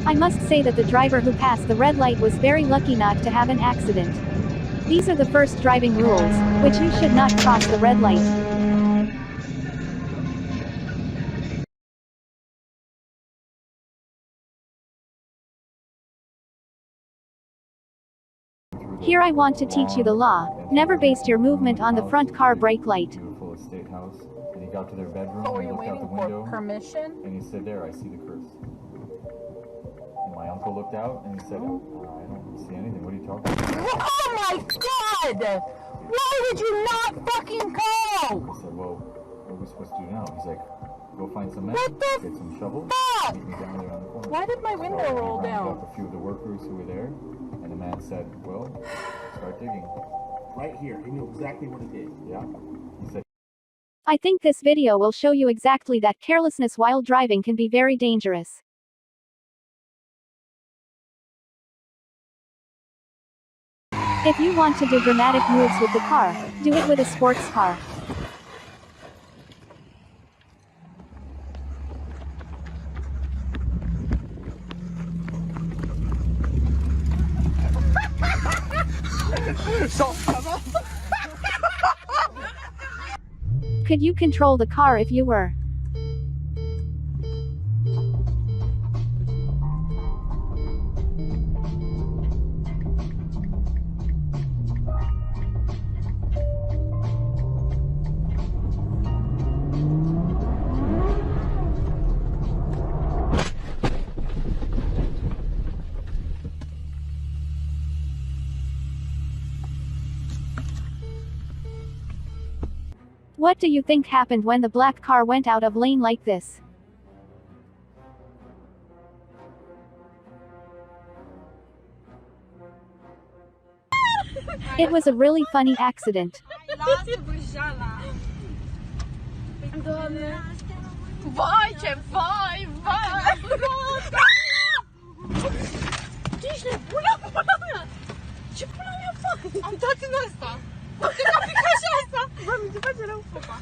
I must say that the driver who passed the red light was very lucky not to have an accident. These are the first driving rules, which you should not cross the red light. Here I want to teach you the law. Never base your movement on the front car brake light. Beautiful estate house, and he got to their bedroom, Oh, were and you he looked out the waiting window, for permission? and he said, "There, I see the curse." And my uncle looked out, and he said, "I don't see anything. What are you talking about?" Oh my God! Why did you not fucking call? I said, "Well, what are we supposed to do now?" He's like, "Go find some men, What the get some shovels, fuck? meet me down there on the corner." Why did my window So roll he rounded down? up a few of the workers who were there, and the man said, "Well, start digging." Right here, he knew exactly what it did. Yeah. He said, I think this video will show you exactly that carelessness while driving can be very dangerous. If you want to do dramatic moves with the car, do it with a sports car. Could you control the car if you were? What do you think happened when the black car went out of lane like this? It was a really funny accident. Vai, ce vai, vai! Ce pula mea? Ce pula mea fac? Am dat în ăsta. Poate că pică așa asta. Bă, mi se face rău, papa.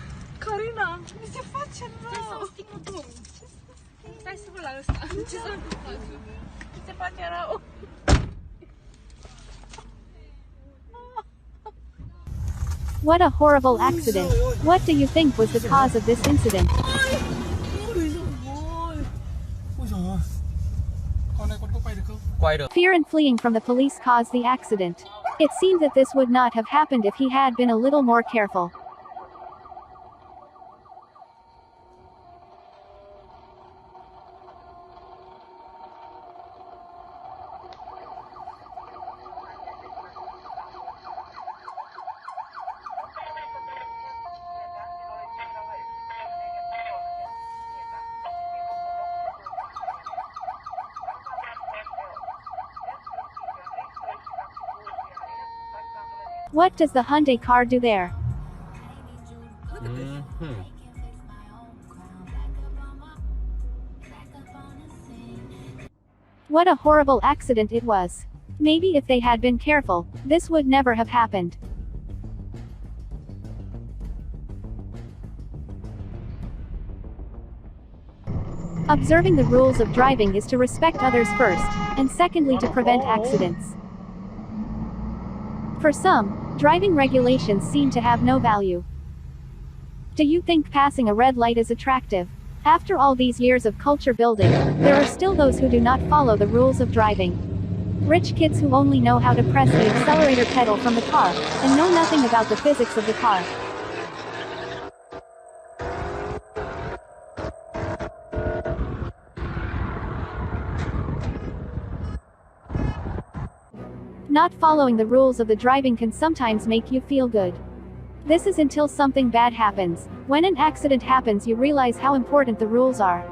Carina, mi se face rău. Stai să o stic motorul. Stai să vă la ăsta. Ce s-a întâmplat? Mi se face rău. What a horrible accident. What do you think was the cause of this incident? Fear and fleeing from the police caused the accident. It seemed that this would not have happened if he had been a little more careful. What does the Hyundai car do there? What a horrible accident it was. Maybe if they had been careful, this would never have happened. Observing the rules of driving is to respect others first, and secondly to prevent accidents. For some, driving regulations seem to have no value. Do you think passing a red light is attractive? After all these years of culture building, there are still those who do not follow the rules of driving. Rich kids who only know how to press the accelerator pedal from the car, and know nothing about the physics of the car. Not following the rules of the driving can sometimes make you feel good. This is until something bad happens. When an accident happens, you realize how important the rules are.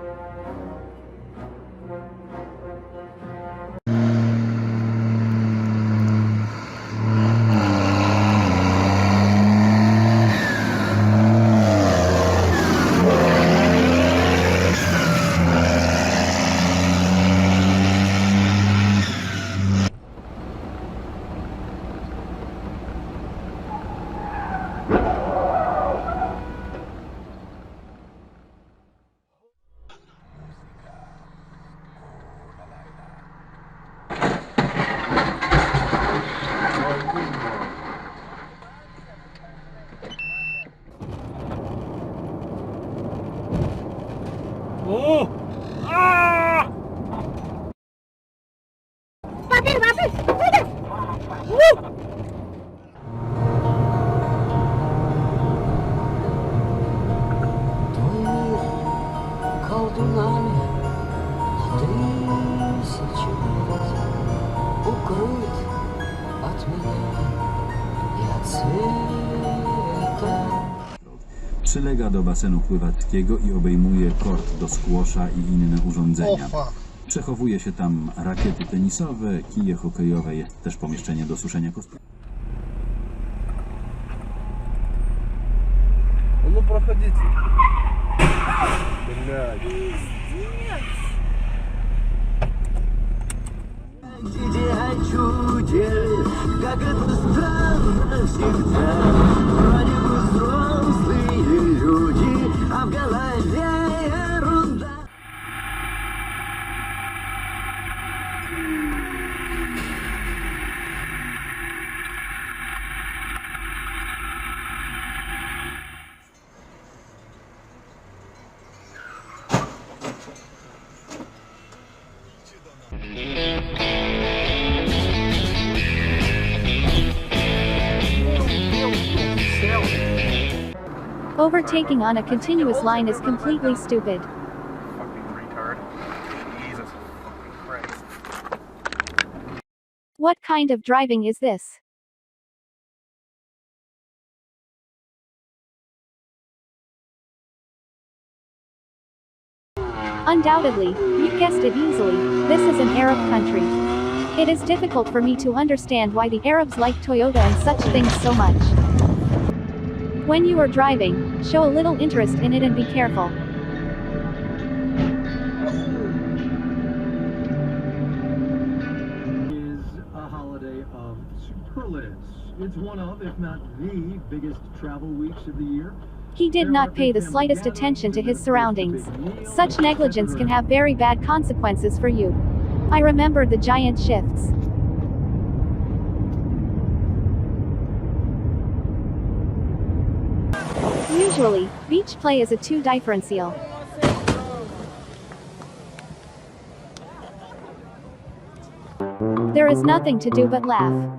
укроет от меня и от света. Przylega do basenu pływackiego i obejmuje kort do squasha i inne urządzenia. Przechowuje się tam rakiety tenisowe, kije hokejowe, jest też pomieszczenie do suszenia kostiumów. Ну проходите. Блядь. Как это странно всегда. Вроде бы взрослые люди, а в голове ерунда. Overtaking on a continuous line is completely stupid. Fucking retard. Jesus fucking Christ. What kind of driving is this? Undoubtedly, you guessed it easily, this is an Arab country. It is difficult for me to understand why the Arabs like Toyota and such things so much. When you are driving, show a little interest in it and be careful. Is a holiday of superlatives. It's one of, if not the biggest travel weeks of the year. He did not pay the slightest attention to his surroundings. Such negligence can have very bad consequences for you. I remember the giant shifts. Usually, beach play is a two differential. There is nothing to do but laugh.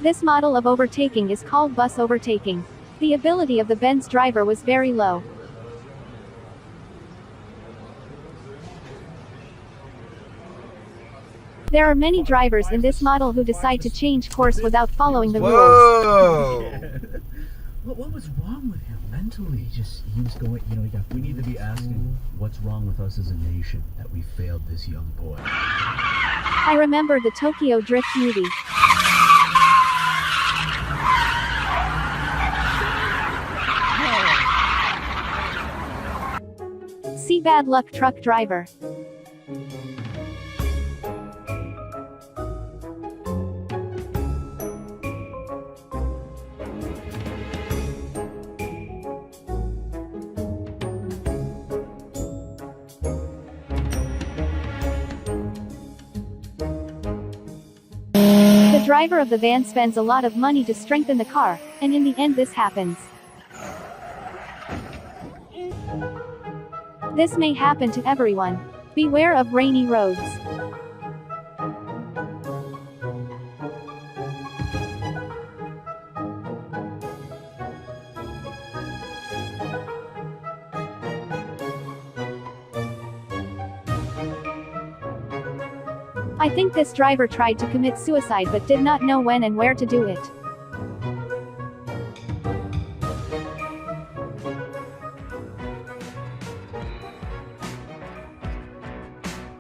This model of overtaking is called bus overtaking. The ability of the Benz driver was very low. There are many drivers in this model who decide to change course without following the rules. Whoa! What was wrong with him mentally? He was going, we need to be asking what's wrong with us as a nation that we failed this young boy. I remember the Tokyo Drift movie. See bad luck truck driver. The driver of the van spends a lot of money to strengthen the car, and in the end this happens. This may happen to everyone. Beware of rainy roads. I think this driver tried to commit suicide but did not know when and where to do it.